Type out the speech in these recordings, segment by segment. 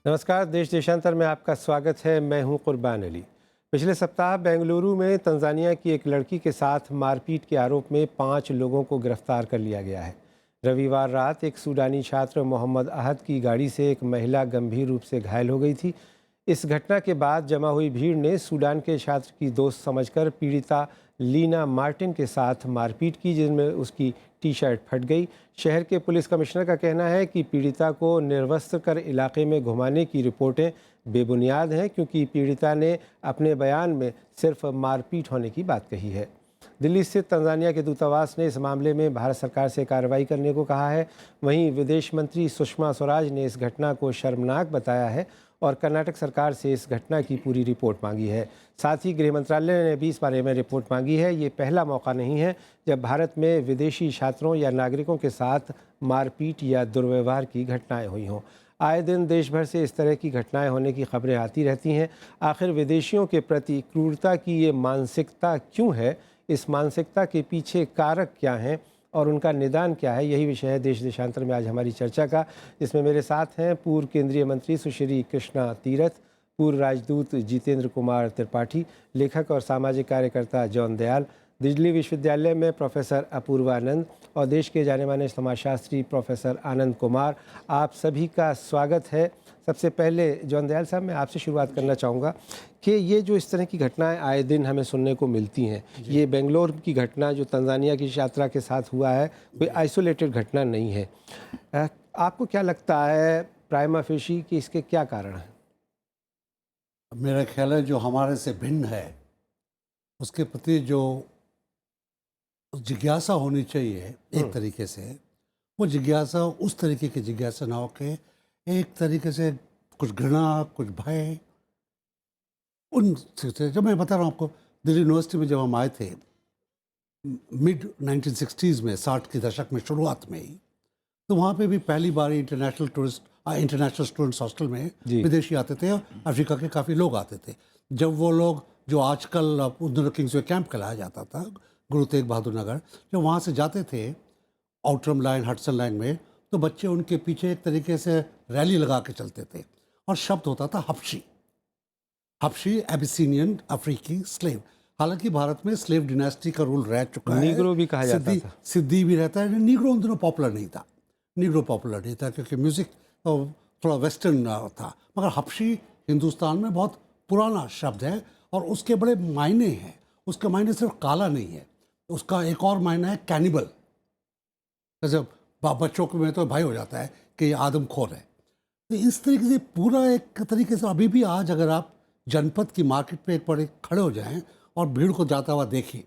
नमस्कार, देश देशांतर में आपका स्वागत है। मैं हूं कुर्बान अली। पिछले सप्ताह बेंगलुरु में तंजानिया की एक लड़की के साथ मारपीट के आरोप में 5 लोगों को गिरफ्तार कर लिया गया है। रविवार रात एक सूडानी छात्र मोहम्मद अहद की गाड़ी से एक महिला गंभीर रूप से घायल हो गई थी। इस घटना के बाद जमा हुई भीड़ ने सूडान के छात्र की दोस्त समझकर पीड़िता लीना मार्टिन के साथ मारपीट की, जिसमें उसकी टी शर्ट फट गई। शहर के पुलिस कमिश्नर का कहना है कि पीड़िता को निर्वस्त्र कर इलाके में घुमाने की रिपोर्टें बेबुनियाद हैं, क्योंकि पीड़िता ने अपने बयान में सिर्फ मारपीट होने की बात कही है। दिल्ली स्थित तंजानिया के दूतावास ने इस मामले में भारत सरकार से कार्रवाई करने को कहा है। वहीं विदेश मंत्री सुषमा स्वराज ने इस घटना को शर्मनाक बताया है और कर्नाटक सरकार से इस घटना की पूरी रिपोर्ट मांगी है। साथ ही गृह मंत्रालय ने भी इस बारे में रिपोर्ट मांगी है। ये पहला मौका नहीं है जब भारत में विदेशी छात्रों या नागरिकों के साथ मारपीट या दुर्व्यवहार की घटनाएं हुई हों। आए दिन देश भर से इस तरह की घटनाएं होने की खबरें आती रहती हैं। आखिर विदेशियों के प्रति क्रूरता की ये मानसिकता क्यों है? इस मानसिकता के पीछे कारक क्या हैं और उनका निदान क्या है? यही विषय है देश देशांतर में आज हमारी चर्चा का, जिसमें मेरे साथ हैं पूर्व केंद्रीय मंत्री सुश्री कृष्णा तीरथ, पूर्व राजदूत जितेंद्र कुमार त्रिपाठी, लेखक और सामाजिक कार्यकर्ता जॉन दयाल, दिल्ली विश्वविद्यालय में प्रोफेसर अपूर्वानंद और देश के जाने माने समाजशास्त्री प्रोफेसर आनंद कुमार। आप सभी का स्वागत है। सबसे पहले जॉन दयाल साहब, मैं आपसे शुरुआत करना चाहूँगा कि ये जो इस तरह की घटनाएं आए दिन हमें सुनने को मिलती हैं, ये बेंगलोर की घटना जो तंजानिया की यात्रा के साथ हुआ है, कोई आइसोलेटेड घटना नहीं है। आपको क्या लगता है प्राइमा फेशी कि इसके क्या कारण हैं? मेरा ख्याल है जो हमारे से भिन्न है उसके प्रति जो जिज्ञासा होनी चाहिए एक तरीके से, वो जिज्ञासा उस तरीके की जिज्ञासा ना हो के एक तरीके से कुछ घृणा, कुछ भय, उन से जब मैं बता रहा हूँ आपको, दिल्ली यूनिवर्सिटी में जब हम आए थे मिड 1960s में, 60 के दशक में शुरुआत में ही, तो वहाँ पे भी पहली बार इंटरनेशनल स्टूडेंट्स हॉस्टल में विदेशी आते थे और अफ्रीका के काफ़ी लोग आते थे। जब वो लोग जो आजकल उधर किंग्सवे कैंप कहलाया जाता था, गुरु तेग बहादुर नगर, जब वहाँ से जाते थे आउटरम लाइन, हडसन लाइन में, तो बच्चे उनके पीछे एक तरीके से रैली लगा के चलते थे और शब्द होता था हबशी। हबशी एबिसिनियन अफ्रीकी स्लेव। हालांकि भारत में स्लेव डिनेस्टी का रूल रह चुका है, नीग्रो भी कहा जाता था। सिद्दी भी रहता है। नीग्रो उन दिनों पॉपुलर नहीं था, क्योंकि म्यूज़िक तो थोड़ा वेस्टर्न था, मगर हबशी हिंदुस्तान में बहुत पुराना शब्द है और उसके बड़े मायने हैं। उसका मायने सिर्फ काला नहीं है, उसका एक और मायना है कैनिबल। जब बच्चों में तो भाई हो जाता है कि ये आदमखोर है। तो इस तरीके से पूरा एक तरीके से अभी भी आज अगर आप जनपद की मार्केट पे एक बड़े खड़े हो जाएं और भीड़ को जाता हुआ देखें,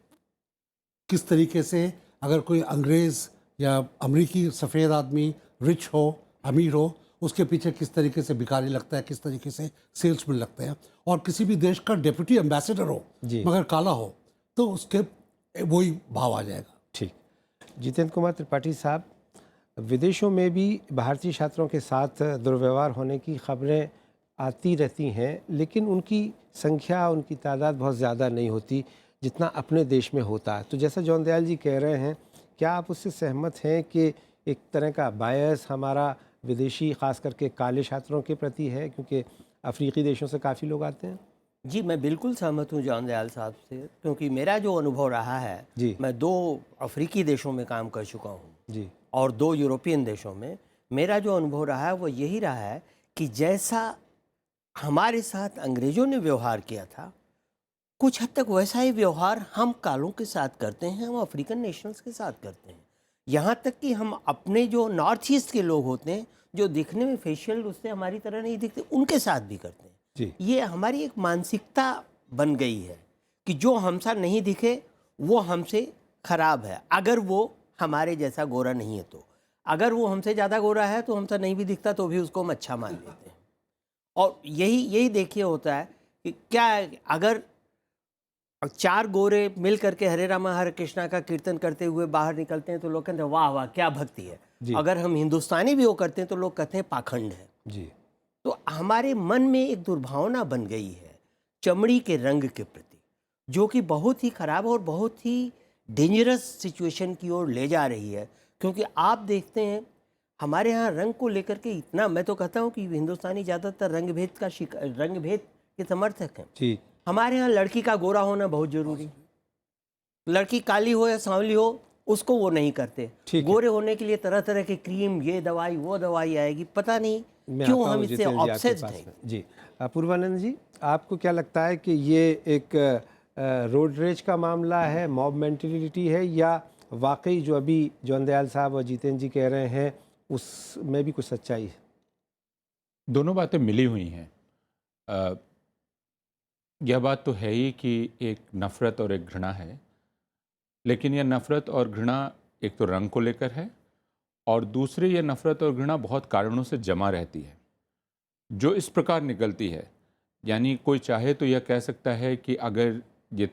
किस तरीके से अगर कोई अंग्रेज़ या अमेरिकी सफ़ेद आदमी रिच हो, अमीर हो, उसके पीछे किस तरीके से भिखारी लगता है, किस तरीके से सेल्समैन लगते हैं। और किसी भी देश का डिप्टी एम्बेसडर हो मगर काला हो, तो उसके वही भाव आ जाएगा। ठीक। जितेंद्र कुमार त्रिपाठी साहब, विदेशों में भी भारतीय छात्रों के साथ दुर्व्यवहार होने की खबरें आती रहती हैं, लेकिन उनकी संख्या, उनकी तादाद बहुत ज़्यादा नहीं होती जितना अपने देश में होता है। तो जैसा जॉन दयाल जी कह रहे हैं, क्या आप उससे सहमत हैं कि एक तरह का बायस हमारा विदेशी, ख़ास करके काले छात्रों के प्रति है, क्योंकि अफ्रीकी देशों से काफ़ी लोग आते हैं? जी, मैं बिल्कुल सहमत हूँ जॉन दयाल साहब से, क्योंकि मेरा जो अनुभव रहा है, मैं 2 अफ्रीकी देशों में काम कर चुका हूँ जी, और 2 यूरोपियन देशों में। मेरा जो अनुभव रहा है वो यही रहा है कि जैसा हमारे साथ अंग्रेज़ों ने व्यवहार किया था, कुछ हद तक वैसा ही व्यवहार हम कालों के साथ करते हैं, हम अफ्रीकन नेशनल्स के साथ करते हैं। यहाँ तक कि हम अपने जो नॉर्थ ईस्ट के लोग होते हैं, जो दिखने में फेशियल उससे हमारी तरह नहीं दिखते, उनके साथ भी करते हैं। जी। ये हमारी एक मानसिकता बन गई है कि जो हमसा नहीं दिखे वो हमसे खराब है, अगर वो हमारे जैसा गोरा नहीं है तो। अगर वो हमसे ज़्यादा गोरा है तो हमसे नहीं भी दिखता तो भी उसको हम अच्छा मान लेते हैं। और यही देखिए होता है कि क्या अगर 4 गोरे मिल करके हरे रामा हरे कृष्णा का कीर्तन करते हुए बाहर निकलते हैं तो लोग कहते हैं वाह वाह क्या भक्ति है। अगर हम हिंदुस्तानी भी वो करते हैं तो लोग कहते हैं पाखंड है जी। तो हमारे मन में एक दुर्भावना बन गई है चमड़ी के रंग के प्रति, जो कि बहुत ही खराब और बहुत ही डेंजरस सिचुएशन की ओर ले जा रही है। क्योंकि आप देखते हैं हमारे यहाँ रंग को लेकर के इतना, मैं तो कहता हूँ कि हिंदुस्तानी ज़्यादातर रंग भेद के समर्थक हैं। जी। हमारे यहाँ लड़की का गोरा होना बहुत जरूरी, लड़की काली हो या सांवली हो उसको वो नहीं करते। ठीक है। गोरे होने के लिए तरह तरह के क्रीम, ये दवाई वो दवाई आएगी, पता नहीं मैं क्यों आता हम हूँ इससे जितेंद्र जी आपके ऑब्सेस्ड पास हैं। में। जी। पूर्वानंद जी, आपको क्या लगता है कि ये एक रोड रेज का मामला है, मॉब मेंटेलिटी है, या वाकई जो अभी जौनदयाल साहब और जितेंद्र जी कह रहे हैं उसमें भी कुछ सच्चाई है? दोनों बातें मिली हुई हैं। अ, यह बात तो है ही कि एक नफ़रत और एक घृणा है, लेकिन यह नफ़रत और घृणा एक तो रंग को लेकर है, और दूसरी ये नफ़रत और घृणा बहुत कारणों से जमा रहती है जो इस प्रकार निकलती है। यानी कोई चाहे तो यह कह सकता है कि अगर ये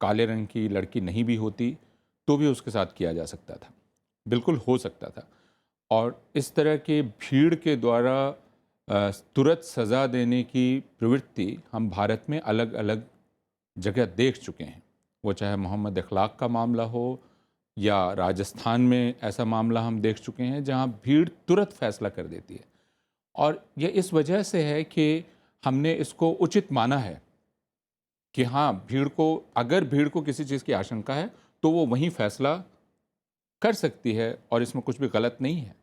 काले रंग की लड़की नहीं भी होती तो भी उसके साथ किया जा सकता था, बिल्कुल हो सकता था। और इस तरह के भीड़ के द्वारा तुरंत सज़ा देने की प्रवृत्ति हम भारत में अलग अलग जगह देख चुके हैं। वो चाहे मोहम्मद इखलाक का मामला हो या राजस्थान में ऐसा मामला हम देख चुके हैं जहां भीड़ तुरंत फैसला कर देती है। और ये इस वजह से है कि हमने इसको उचित माना है कि हाँ, अगर भीड़ को किसी चीज़ की आशंका है तो वो वहीं फैसला कर सकती है और इसमें कुछ भी गलत नहीं है।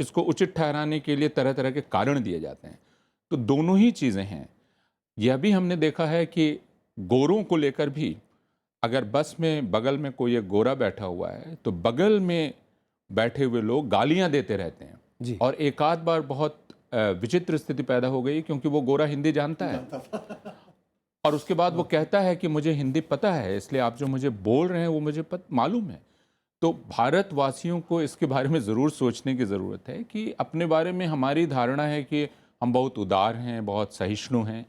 इसको उचित ठहराने के लिए तरह तरह के कारण दिए जाते हैं। तो दोनों ही चीज़ें हैं। यह भी हमने देखा है कि गोरों को लेकर भी अगर बस में बगल में कोई एक गोरा बैठा हुआ है तो बगल में बैठे हुए लोग गालियां देते रहते हैं जी। और एक आध बार बहुत विचित्र स्थिति पैदा हो गई क्योंकि वो गोरा हिंदी जानता है और उसके बाद वो कहता है कि मुझे हिंदी पता है, इसलिए आप जो मुझे बोल रहे हैं वो मुझे मालूम है। तो भारतवासियों को इसके बारे में ज़रूर सोचने की ज़रूरत है कि अपने बारे में हमारी धारणा है कि हम बहुत उदार हैं, बहुत सहिष्णु हैं,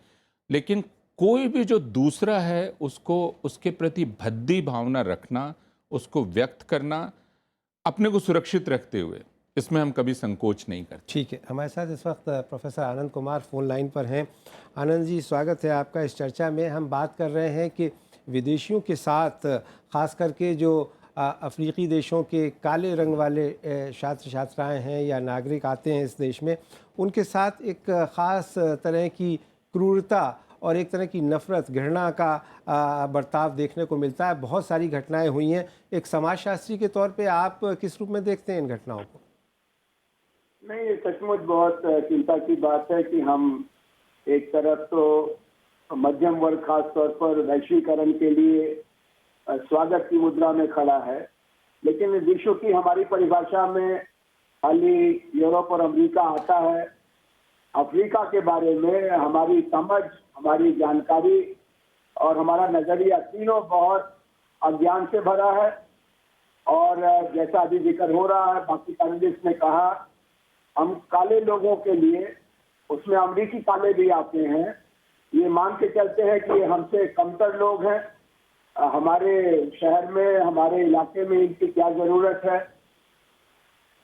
लेकिन कोई भी जो दूसरा है उसको उसके प्रति भद्दी भावना रखना, उसको व्यक्त करना, अपने को सुरक्षित रखते हुए, इसमें हम कभी संकोच नहीं करते। ठीक है, हमारे साथ इस वक्त professor Anand Kumar phone line पर हैं। आनंद जी, स्वागत है आपका इस चर्चा में। हम बात कर रहे हैं कि विदेशियों के साथ ख़ास करके जो अफ्रीकी देशों के काले रंग वाले छात्र छात्राएं हैं या नागरिक आते हैं इस देश में, उनके साथ एक ख़ास तरह की क्रूरता और एक तरह की नफ़रत, घृणा का बर्ताव देखने को मिलता है। बहुत सारी घटनाएं हुई हैं। एक समाजशास्त्री के तौर पे आप किस रूप में देखते हैं इन घटनाओं को? नहीं, ये सचमुच बहुत चिंता की बात है कि हम एक तरफ तो मध्यम वर्ग खास तौर पर वैश्वीकरण के लिए स्वागत की मुद्रा में खड़ा है, लेकिन विश्व की हमारी परिभाषा में खाली यूरोप और अमेरिका आता है। अफ्रीका के बारे में हमारी समझ, हमारी जानकारी और हमारा नजरिया तीनों बहुत अज्ञान से भरा है। और जैसा अभी जिक्र हो रहा है, बाकी पैनलिस्ट ने कहा, हम काले लोगों के लिए, उसमें अमरीकी काले भी आते हैं, ये मान के चलते हैं कि ये हमसे कमतर लोग हैं, हमारे शहर में, हमारे इलाके में इनकी क्या जरूरत है।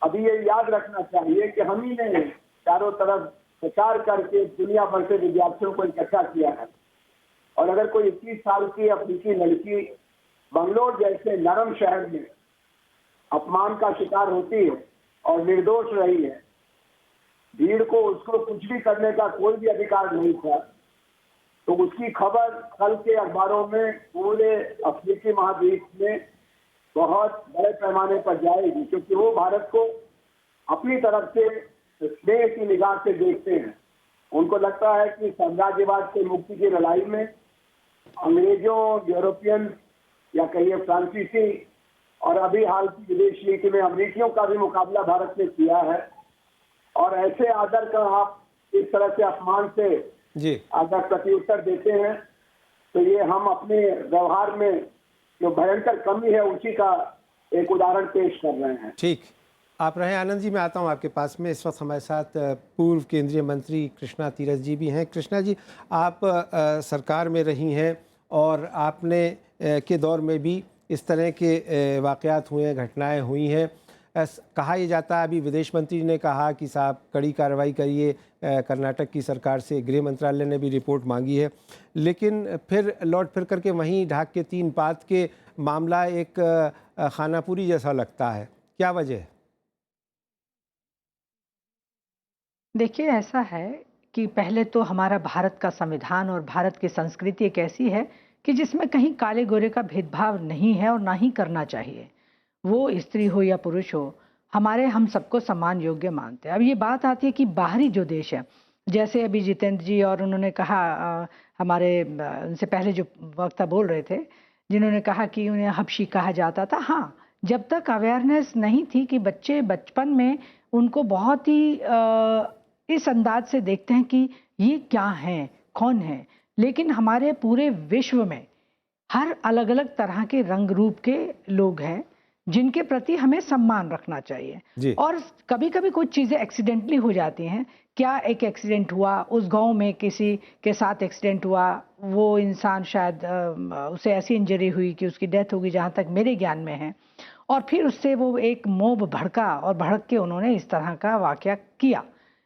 अभी ये याद रखना चाहिए कि हम ही ने चारों तरफ प्रचार करके दुनिया भर से विद्यार्थियों को इकट्ठा किया है। और अगर कोई 21 साल की अफ्रीकी लड़की बंगलोर जैसे नरम शहर में अपमान का शिकार होती है और निर्दोष रही है, भीड़ को उसको कुछ भी करने का कोई भी अधिकार नहीं था, तो उसकी खबर कल के अखबारों में पूरे अफ्रीकी महाद्वीप में बहुत बड़े पैमाने पर जाएगी, क्योंकि वो भारत को अपनी तरफ से स्नेह की निगाह से देखते हैं। उनको लगता है कि साम्राज्यवाद से मुक्ति की लड़ाई में अंग्रेजों, यूरोपियन या कहिए फ्रांसीसी और अभी हाल की विदेश नीति में अमरीकियों का भी मुकाबला भारत ने किया है। और ऐसे आदर का आप इस तरह से अपमान से जी अगर प्रत्युत्तर देते हैं तो ये हम अपने व्यवहार में जो भयंकर कमी है उसी का एक उदाहरण पेश कर रहे हैं। ठीक, आप रहे आनंद जी। मैं आता हूं आपके पास में। इस वक्त हमारे साथ पूर्व केंद्रीय मंत्री कृष्णा तीरथ जी भी हैं। कृष्णा जी, आप सरकार में रही हैं और आपने के दौर में भी इस तरह के वाक़यात हुए हैं, घटनाएं हुई हैं। कहा यह जाता है, अभी विदेश मंत्री ने कहा कि साहब कड़ी कार्रवाई करिए, कर्नाटक की सरकार से गृह मंत्रालय ने भी रिपोर्ट मांगी है, लेकिन फिर लौट फिर करके वहीं ढाक के तीन बात के मामला एक खानापुरी जैसा लगता है। क्या वजह है? देखिए, ऐसा है कि पहले तो हमारा भारत का संविधान और भारत की संस्कृति एक ऐसी है कि जिसमें कहीं काले गोरे का भेदभाव नहीं है और ना ही करना चाहिए। वो स्त्री हो या पुरुष हो, हम सबको समान योग्य मानते हैं। अब ये बात आती है कि बाहरी जो देश है, जैसे अभी जितेंद्र जी और उन्होंने कहा उनसे पहले जो वक्ता बोल रहे थे, जिन्होंने कहा कि उन्हें हबशी कहा जाता था। हाँ, जब तक अवेयरनेस नहीं थी कि बच्चे बचपन में उनको बहुत ही इस अंदाज से देखते हैं कि ये क्या हैं, कौन है। लेकिन हमारे पूरे विश्व में हर अलग-अलग तरह के रंग रूप के लोग हैं, जिनके प्रति हमें सम्मान रखना चाहिए। जी। और कभी-कभी कुछ चीज़ें एक्सीडेंटली हो जाती हैं। क्या एक एक्सीडेंट हुआ, उस गाँव में किसी के साथ एक्सीडेंट हुआ, वो इंसान शायद उसे ऐसी इंजरी हुई कि उसकी डेथ हो गई, जहाँ तक मेरे ज्ञान में है। और फिर उससे वो एक मॉब भड़का और भड़क के उन्होंने इस तरह का वाक़या किया।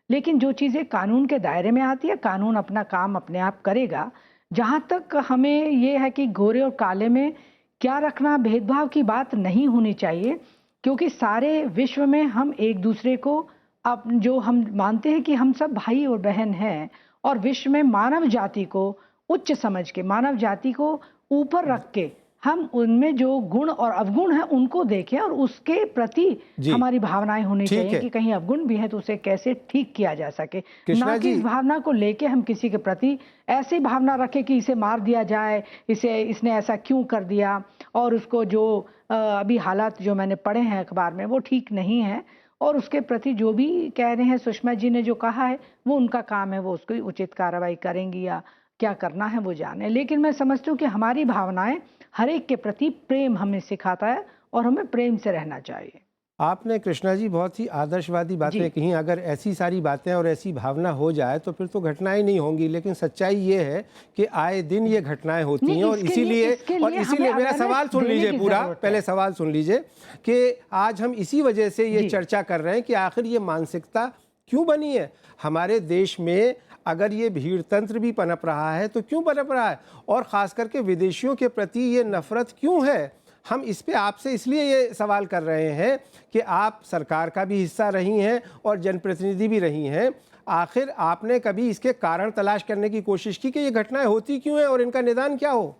लेकिन जो चीज़ें कानून के दायरे में आती है, कानून अपना काम अपने आप करेगा। जहाँ तक हमें ये है कि गोरे और काले में क्या रखना, भेदभाव की बात नहीं होनी चाहिए, क्योंकि सारे विश्व में हम एक दूसरे को जो हम मानते हैं कि हम सब भाई और बहन हैं, और विश्व में मानव जाति को उच्च समझ के, मानव जाति को ऊपर रख के हम उनमें जो गुण और अवगुण हैं उनको देखें और उसके प्रति जी। हमारी भावनाएं होनी ठीक चाहिए है। कि कहीं अवगुण भी है तो उसे कैसे ठीक किया जा सके। कृष्णा ना कि इस जी। भावना को लेके हम किसी के प्रति ऐसी भावना रखें कि इसे मार दिया जाए, इसने ऐसा क्यों कर दिया। और उसको जो अभी हालात जो मैंने पढ़े हैं अखबार में वो ठीक नहीं है, और उसके प्रति जो भी कह रहे हैं, सुषमा जी ने जो कहा है वो उनका काम है, वो उसकी उचित कार्रवाई करेंगी या क्या करना है वो जाने। लेकिन मैं समझती हूँ कि हमारी भावनाएं हर एक के प्रति प्रेम हमें सिखाता है और हमें प्रेम से रहना चाहिए। आपने कृष्णा जी बहुत ही आदर्शवादी बातें जी। कही। अगर ऐसी सारी बातें और ऐसी भावना हो जाए तो फिर तो घटनाएं नहीं होंगी, लेकिन सच्चाई ये है कि आए दिन ये घटनाएं होती नहीं, हैं। और इसके इसीलिए हमें मेरा awareness सवाल सुन देने लीजिए की पूरा, जरूरत है। पहले सवाल सुन लीजिए कि आज हम इसी वजह से ये जी। चर्चा कर रहे हैं कि आखिर ये मानसिकता क्यों बनी है हमारे देश में। अगर ये भीड़ तंत्र भी पनप रहा है तो क्यों पनप रहा है, और ख़ास करके विदेशियों के प्रति ये नफ़रत क्यों है। हम इस पे आपसे इसलिए ये सवाल कर रहे हैं कि आप सरकार का भी हिस्सा रही हैं और जनप्रतिनिधि भी रही हैं। आखिर आपने कभी इसके कारण तलाश करने की कोशिश की कि ये घटनाएं होती क्यों हैं और इनका निदान क्या हो?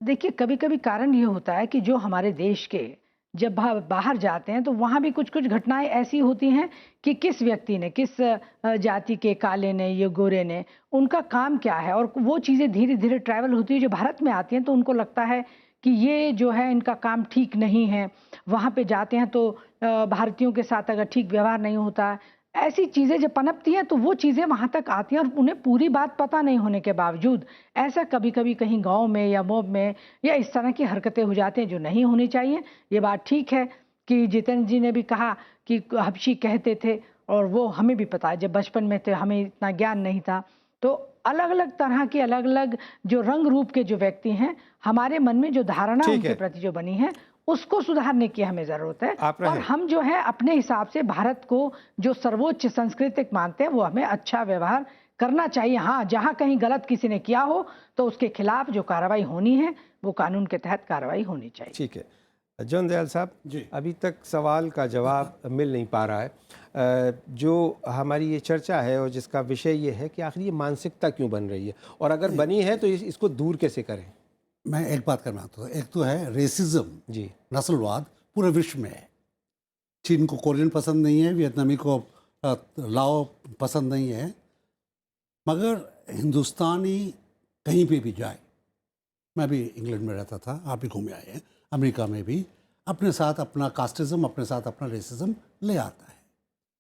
देखिए, कभी-कभी कारण ये होता है कि जो हमारे देश के जब बाहर जाते हैं तो वहाँ भी कुछ-कुछ घटनाएँ ऐसी होती हैं कि किस व्यक्ति ने, किस जाति के, काले ने, या गोरे ने, उनका काम क्या है, और वो चीज़ें धीरे-धीरे ट्रैवल होती है, जो भारत में आती हैं तो उनको लगता है कि ये जो है इनका काम ठीक नहीं है। वहाँ पे जाते हैं तो भारतीयों के साथ अगर ठीक व्यवहार नहीं होता, ऐसी चीज़ें जब पनपती हैं तो वो चीज़ें वहाँ तक आती हैं, और उन्हें पूरी बात पता नहीं होने के बावजूद ऐसा कभी-कभी कहीं गाँव में या मॉब में या इस तरह की हरकतें हो जाती हैं जो नहीं होनी चाहिए। ये बात ठीक है कि जितेंद्र जी ने भी कहा कि हबशी कहते थे, और वो हमें भी पता है, जब बचपन में थे हमें इतना ज्ञान नहीं था। तो अलग-अलग तरह के अलग-अलग जो रंग रूप के जो व्यक्ति हैं, हमारे मन में जो धारणा ठीक उनके है। प्रति जो बनी है, उसको सुधारने की हमें ज़रूरत है। आप रहें। और हम जो है अपने हिसाब से भारत को जो सर्वोच्च सांस्कृतिक मानते हैं, वो हमें अच्छा व्यवहार करना चाहिए। हाँ, जहाँ कहीं गलत किसी ने किया हो तो उसके खिलाफ जो कार्रवाई होनी है वो कानून के तहत कार्रवाई होनी चाहिए। ठीक है। जॉन दयाल साहब जी। अभी तक सवाल का जवाब मिल नहीं पा रहा है। जो हमारी ये चर्चा है और जिसका विषय ये है कि आखिर ये मानसिकता क्यों बन रही है, और अगर बनी है तो इसको दूर कैसे करें। मैं एक बात करना चाहता हूँ। एक तो है रेसिज्म, जी। नस्लवाद पूरे विश्व में है। चीन को कोरियन पसंद नहीं है, वियतनामी को लाओ पसंद नहीं है, मगर हिंदुस्तानी कहीं पे भी जाए, मैं भी इंग्लैंड में रहता था, आप भी घूमे आए हैं, अमेरिका में भी अपने साथ अपना कास्टिज्म, अपने साथ अपना रेसिज्म ले आता है।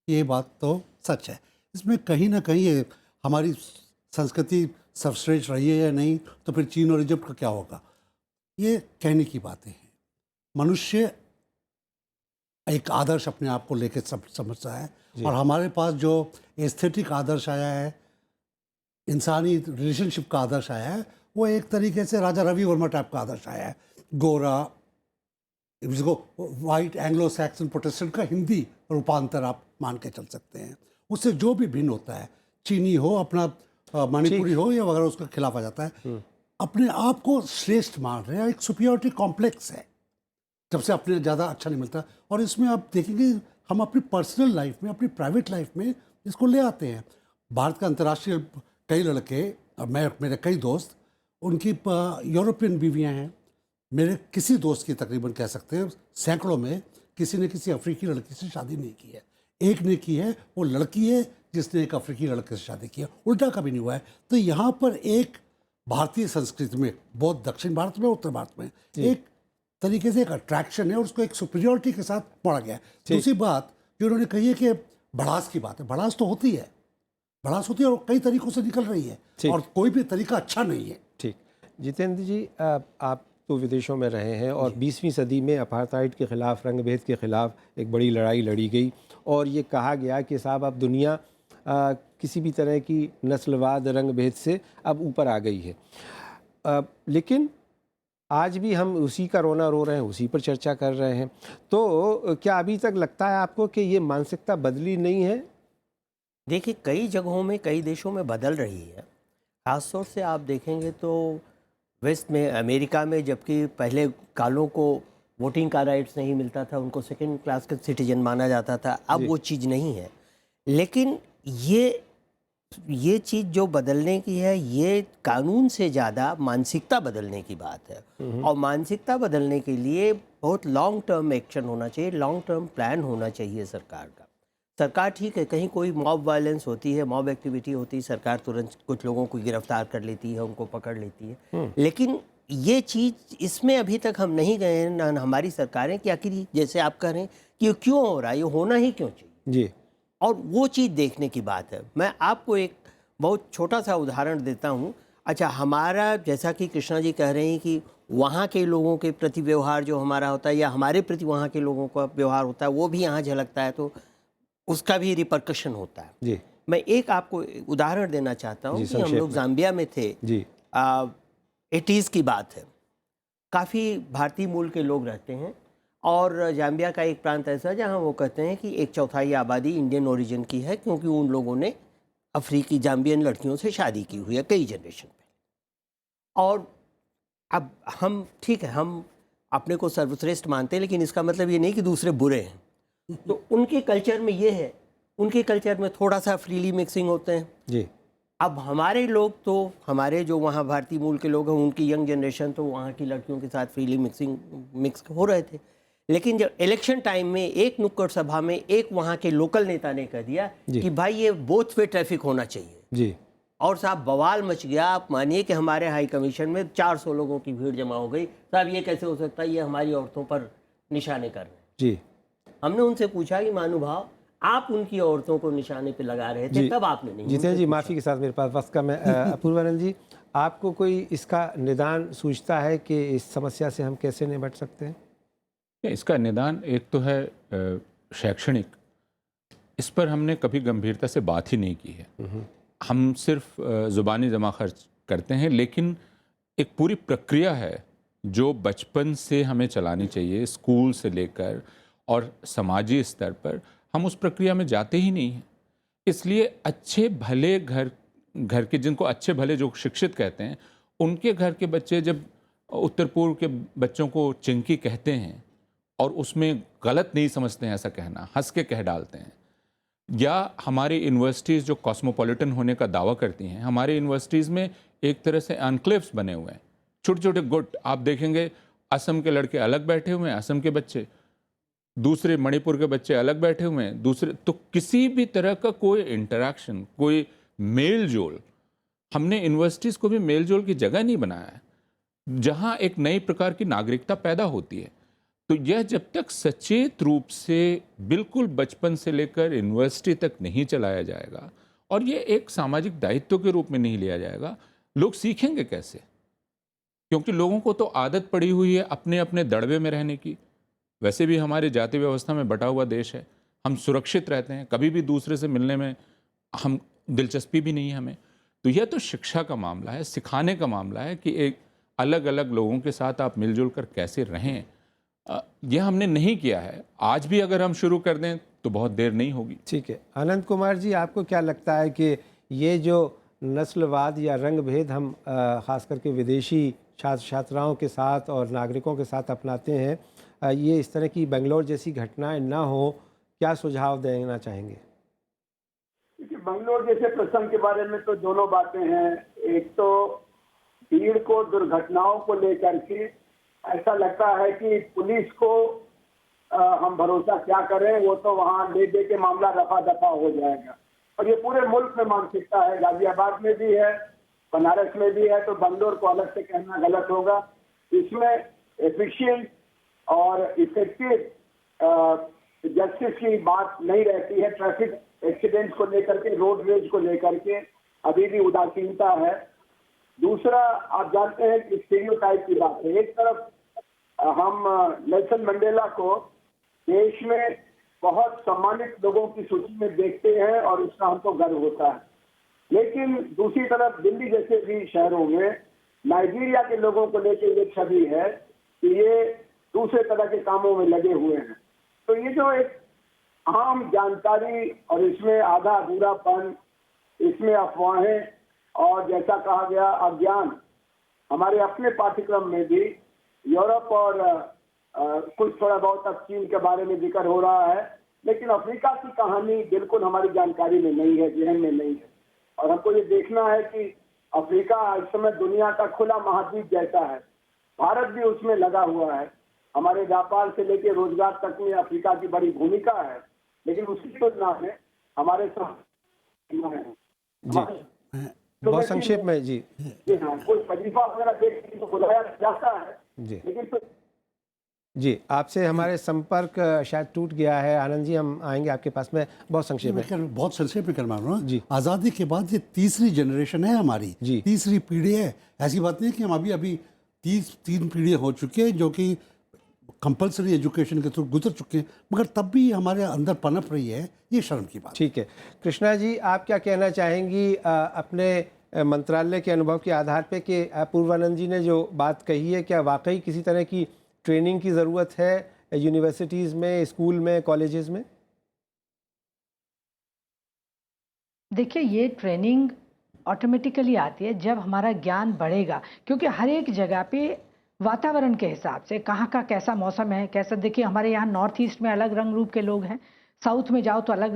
ये बात तो सच है। इसमें कहीं ना कहीं ये हमारी संस्कृति सर्वश्रेष्ठ रही है या नहीं, तो फिर चीन और इजिप्ट का क्या होगा, ये कहने की बातें हैं। मनुष्य एक आदर्श अपने आप को लेकर समझता है, और हमारे पास जो एस्थेटिक आदर्श आया है, इंसानी रिलेशनशिप का आदर्श आया है, वो एक तरीके से राजा रवि वर्मा टाइप का आदर्श आया है। गोरा, जिसको वाइट एंग्लो सैक्सन प्रोटेस्टेंट का हिंदी रूपांतर आप मान के चल सकते हैं। उससे जो भी भिन्न होता है, चीनी हो, अपना मणिपुरी हो या वगैरह, उसके खिलाफ आ जाता है। अपने आप को श्रेष्ठ मान रहे हैं, एक सुपीरियरिटी कॉम्प्लेक्स है, जब से अपने ज़्यादा अच्छा नहीं मिलता। और इसमें आप देखेंगे हम अपनी पर्सनल लाइफ में, अपनी प्राइवेट लाइफ में इसको ले आते हैं। भारत का अंतर्राष्ट्रीय कई लड़के, मेरे कई दोस्त, उनकी यूरोपियन बीवियां हैं। मेरे किसी दोस्त की तकरीबन कह सकते हैं सैकड़ों में किसी ने किसी अफ्रीकी लड़की से शादी नहीं की है। एक ने की है, वो लड़की है जिसने एक अफ्रीकी लड़के से शादी की है, उल्टा कभी नहीं हुआ है। तो यहाँ पर एक भारतीय संस्कृति में, बहुत दक्षिण भारत में, उत्तर भारत में एक तरीके से एक अट्रैक्शन है और उसको एक सुपीरियरिटी के साथ पढ़ा गया है। दूसरी बात जो उन्होंने कही है कि भड़ास की बात है, भड़ास तो होती है, भड़ास होती है और कई तरीकों से निकल रही है और कोई भी तरीका अच्छा नहीं है। ठीक। जितेंद्र जी, आप तो विदेशों में रहे हैं और 20वीं सदी में अपार्थाइड के ख़िलाफ़, रंग-भेद के ख़िलाफ़ एक बड़ी लड़ाई लड़ी गई और ये कहा गया कि साहब अब दुनिया किसी भी तरह की नस्लवाद, रंग-भेद से अब ऊपर आ गई है। लेकिन आज भी हम उसी का रोना रो रहे हैं, उसी पर चर्चा कर रहे हैं। तो क्या अभी तक लगता है आपको कि ये मानसिकता बदली नहीं है? देखिए, कई जगहों में, कई देशों में बदल रही है। ख़ासतौर से आप देखेंगे तो वेस्ट में, अमेरिका में, जबकि पहले कालों को वोटिंग का राइट्स नहीं मिलता था, उनको सेकंड क्लास के सिटीजन माना जाता था, अब वो चीज़ नहीं है। लेकिन ये चीज़ जो बदलने की है, ये कानून से ज़्यादा मानसिकता बदलने की बात है। और मानसिकता बदलने के लिए बहुत लॉन्ग टर्म एक्शन होना चाहिए, लॉन्ग टर्म प्लान होना चाहिए सरकार का। सरकार, ठीक है, कहीं कोई मॉब वायलेंस होती है, मॉब एक्टिविटी होती है, सरकार तुरंत कुछ लोगों को गिरफ्तार कर लेती है, उनको पकड़ लेती है। लेकिन ये चीज़, इसमें अभी तक हम नहीं गए हैं, ना हमारी सरकारें, कि आखिर जैसे आप कह रहे हैं कि ये क्यों हो रहा है, ये होना ही क्यों चाहिए जी। और वो चीज़ देखने की बात है। मैं आपको एक बहुत छोटा सा उदाहरण देता हूँ। अच्छा, हमारा, जैसा कि कृष्णा जी कह रहे हैं कि वहाँ के लोगों के प्रति व्यवहार जो हमारा होता है या हमारे प्रति वहाँ के लोगों का व्यवहार होता है, वो भी यहाँ झलकता है, तो उसका भी रिपरकशन होता है। जी। मैं एक आपको उदाहरण देना चाहता हूँ कि हम लोग जाम्बिया में थे जी। 80s की बात है। काफ़ी भारतीय मूल के लोग रहते हैं और जाम्बिया का एक प्रांत ऐसा जहाँ वो कहते हैं कि 1/4 आबादी इंडियन ओरिजिन की है, क्योंकि उन लोगों ने अफ्रीकी जाम्बियन लड़कियों से शादी की हुई है कई जनरेशन पहले। और अब हम, ठीक है, हम अपने को सर्वश्रेष्ठ मानते हैं, लेकिन इसका मतलब ये नहीं कि दूसरे बुरे हैं। तो उनके कल्चर में ये है, उनके कल्चर में थोड़ा सा फ्रीली मिक्सिंग होते हैं। जी। अब हमारे लोग तो, हमारे जो वहाँ भारतीय मूल के लोग हैं, उनकी यंग जनरेशन तो वहाँ की लड़कियों के साथ फ्रीली मिक्स हो रहे थे। लेकिन जब इलेक्शन टाइम में एक नुक्कड़ सभा में एक वहाँ के लोकल नेता ने कह दिया कि भाई ये बोथ पे ट्रैफिक होना चाहिए जी, और साहब बवाल मच गया। आप मानिए कि हमारे हाई कमीशन में 400 लोगों की भीड़ जमा हो गई। साहब ये कैसे हो सकता है, ये हमारी औरतों पर निशाने कर रहे हैं। जी। हमने उनसे पूछा कि महानुभाव, आप उनकी औरतों को निशाने पे लगा रहे थे, तब आपने नहीं। जितेंद्र जी, माफ़ी के साथ मेरे पास वक्त कम है। अपूर्वानंद जी, आपको कोई इसका निदान सूझता है कि इस समस्या से हम कैसे निपट सकते हैं? इसका निदान एक तो है शैक्षणिक, इस पर हमने कभी गंभीरता से बात ही नहीं की है। हम सिर्फ ज़ुबानी जमा खर्च करते हैं, लेकिन एक पूरी प्रक्रिया है जो बचपन से हमें चलानी चाहिए, स्कूल से लेकर और समाजी स्तर पर हम उस प्रक्रिया में जाते ही नहीं हैं। इसलिए अच्छे भले घर के, जिनको अच्छे भले जो शिक्षित कहते हैं, उनके घर के बच्चे जब उत्तर पूर्व के बच्चों को चिंकी कहते हैं और उसमें गलत नहीं समझते हैं ऐसा कहना, हंस के कह डालते हैं, या हमारी यूनिवर्सिटीज़ जो कॉस्मोपॉलिटन होने का दावा करती हैं, हमारी यूनिवर्सिटीज़ में एक तरह से एनक्लेव्स बने हुए हैं, छोटे छोटे गुट। आप देखेंगे असम के लड़के अलग बैठे हुए हैं, असम के बच्चे, दूसरे मणिपुर के बच्चे अलग बैठे हुए हैं, दूसरे, तो किसी भी तरह का कोई इंटरेक्शन, कोई मेल जोल, हमने यूनिवर्सिटीज़ को भी मेल जोल की जगह नहीं बनाया है जहाँ एक नई प्रकार की नागरिकता पैदा होती है। तो यह जब तक सचेत रूप से बिल्कुल बचपन से लेकर यूनिवर्सिटी तक नहीं चलाया जाएगा और ये एक सामाजिक दायित्व के रूप में नहीं लिया जाएगा, लोग सीखेंगे कैसे? क्योंकि लोगों को तो आदत पड़ी हुई है अपने अपने दड़बे में रहने की। वैसे भी हमारी जाति व्यवस्था में बटा हुआ देश है, हम सुरक्षित रहते हैं, कभी भी दूसरे से मिलने में हम दिलचस्पी भी नहीं है हमें। तो यह तो शिक्षा का मामला है, सिखाने का मामला है कि एक अलग अलग लोगों के साथ आप मिलजुल कर कैसे रहें। यह हमने नहीं किया है। आज भी अगर हम शुरू कर दें तो बहुत देर नहीं होगी। ठीक है। अनंत कुमार जी, आपको क्या लगता है कि ये जो नस्लवाद या रंग भेद हम ख़ास करके विदेशी छात्र छात्राओं के साथ और नागरिकों के साथ अपनाते हैं, ये इस तरह की बेंगलोर जैसी घटनाएं ना हो, क्या सुझाव देना चाहेंगे? देखिए, बंगलोर जैसे प्रसंग के बारे में तो दोनों बातें हैं। एक तो भीड़ को, दुर्घटनाओं को लेकर के ऐसा लगता है कि पुलिस को हम भरोसा क्या करें, वो तो वहाँ ले दे के मामला रफा दफा हो जाएगा। और ये पूरे मुल्क में मानसिकता है, गाजियाबाद में भी है, बनारस में भी है, तो बंगलोर को अलग से कहना गलत होगा। इसमें एफिशिएंट और इफेक्टिव जस्टिस की बात नहीं रहती है। ट्रैफिक एक्सीडेंट्स को लेकर के, रोड रेज को लेकर के अभी भी उदासीनता है। दूसरा, आप जानते हैं कि स्टीरियोटाइप की बात है। एक तरफ हम नेल्सन मंडेला को देश में बहुत सम्मानित लोगों की सूची में देखते हैं और उसका हमको गर्व होता है, लेकिन दूसरी तरफ दिल्ली जैसे भी शहरों में नाइजीरिया के लोगों को लेकर ये छवि है कि ये दूसरे तरह के कामों में लगे हुए हैं। तो ये जो एक आम जानकारी और इसमें आधा अधूरापन, इसमें अफवाहें और जैसा कहा गया अज्ञान, हमारे अपने पाठ्यक्रम में भी यूरोप और कुछ थोड़ा बहुत अब चीन के बारे में जिक्र हो रहा है, लेकिन अफ्रीका की कहानी बिल्कुल हमारी जानकारी में नहीं है, जहन में नहीं है। और हमको ये देखना है कि अफ्रीका इस समय दुनिया का खुला महाद्वीप जैसा है, भारत भी उसमें लगा हुआ है। हमारे व्यापार से लेकर रोजगार तक में अफ्रीका की बड़ी भूमिका है, लेकिन उसकी तुलना में हमारे बहुत संक्षेप में जी। जी हाँ, कोई वजीफा वगैरह देखने को बुलाया जाता है जी लेकिन तो जी, आपसे हमारे संपर्क शायद टूट गया है। आनंद जी, हम आएंगे आपके पास में। बहुत संक्षेप में। बहुत संक्षेप में करना रहा जी। हूँ। आज़ादी के बाद ये तीसरी जनरेशन है हमारी, जी। तीसरी पीढ़ी है। ऐसी बात नहीं है कि हम अभी 3 पीढ़ियाँ हो चुकी है जो कि कंपलसरी एजुकेशन के थ्रू गुजर चुके हैं, मगर तब भी हमारे अंदर पनप रही है, ये शर्म की बात। ठीक है, कृष्णा जी, आप क्या कहना चाहेंगी अपने मंत्रालय के अनुभव के आधार पे कि पूर्वानंद जी ने जो बात कही है, क्या वाकई किसी तरह की ट्रेनिंग की ज़रूरत है यूनिवर्सिटीज़ में, स्कूल में, कॉलेजेस में? देखिए, ये ट्रेनिंग ऑटोमेटिकली आती है जब हमारा ज्ञान बढ़ेगा, क्योंकि हर एक जगह पे वातावरण के हिसाब से कहाँ का कैसा मौसम है, कैसा, देखिए हमारे यहाँ नॉर्थ ईस्ट में अलग रंग रूप के लोग हैं, साउथ में जाओ तो अलग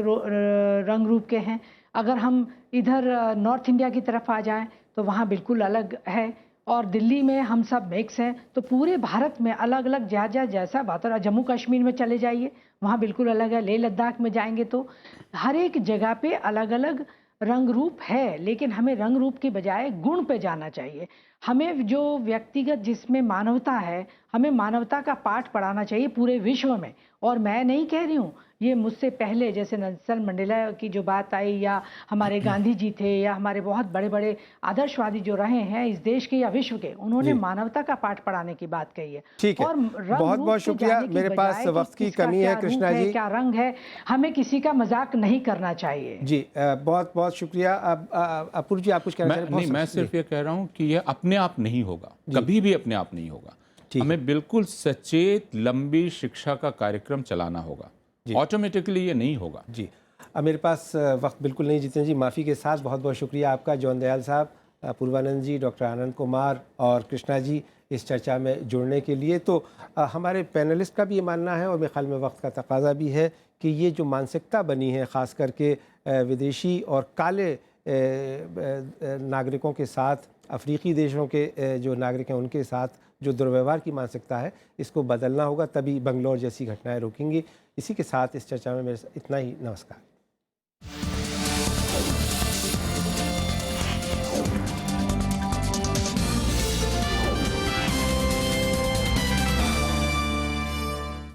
रंग रूप के हैं, अगर हम इधर नॉर्थ इंडिया की तरफ आ जाएं तो वहाँ बिल्कुल अलग है, और दिल्ली में हम सब मिक्स हैं। तो पूरे भारत में अलग अलग जैसा वातावरण, जम्मू कश्मीर में चले जाइए वहाँ बिल्कुल अलग है, लेह लद्दाख में जाएंगे तो हर एक जगह पे अलग अलग रंग रूप है, लेकिन हमें रंग रूप की बजाय गुण पे जाना चाहिए। हमें जो व्यक्तिगत जिसमें मानवता है, हमें मानवता का पाठ पढ़ाना चाहिए पूरे विश्व में। और मैं नहीं कह रही हूँ, ये मुझसे पहले जैसे नेल्सन मंडेला की जो बात आई, या हमारे गांधी जी थे, या हमारे बहुत बड़े बड़े आदर्शवादी जो रहे हैं इस देश के या विश्व के, उन्होंने मानवता का पाठ पढ़ाने की बात कही है। ठीक है, और बहुत बहुत शुक्रिया। मेरे पास वक्त की कमी है कृष्णा जी, क्या रंग है, हमें किसी का मजाक नहीं करना चाहिए। जी बहुत बहुत शुक्रिया। अब अपूर्व जी, आप कुछ कहना चाहेंगे? नहीं, मैं सिर्फ ये कह रहा हूँ कि यह अपने आप नहीं होगा, कभी भी अपने आप नहीं होगा। हमें बिल्कुल सचेत लंबी शिक्षा का कार्यक्रम चलाना होगा, ऑटोमेटिकली ये नहीं होगा। जी, अब मेरे पास वक्त बिल्कुल नहीं जितने जी, माफ़ी के साथ बहुत बहुत शुक्रिया आपका, जॉन दयाल साहब, पूर्वानंद जी, डॉक्टर आनंद कुमार और कृष्णा जी, इस चर्चा में जुड़ने के लिए। तो हमारे पैनलिस्ट का भी ये मानना है, और मेरे ख्याल में वक्त का तकाजा भी है, कि ये जो मानसिकता बनी है ख़ास करके विदेशी और काले नागरिकों के साथ, अफ्रीकी देशों के जो नागरिक हैं उनके साथ जो दुर्व्यवहार की मानसिकता है, इसको बदलना होगा, तभी बंगलौर जैसी घटनाएं रोकेंगी। इसी के साथ इस चर्चा में मेरे इतना ही। नमस्कार।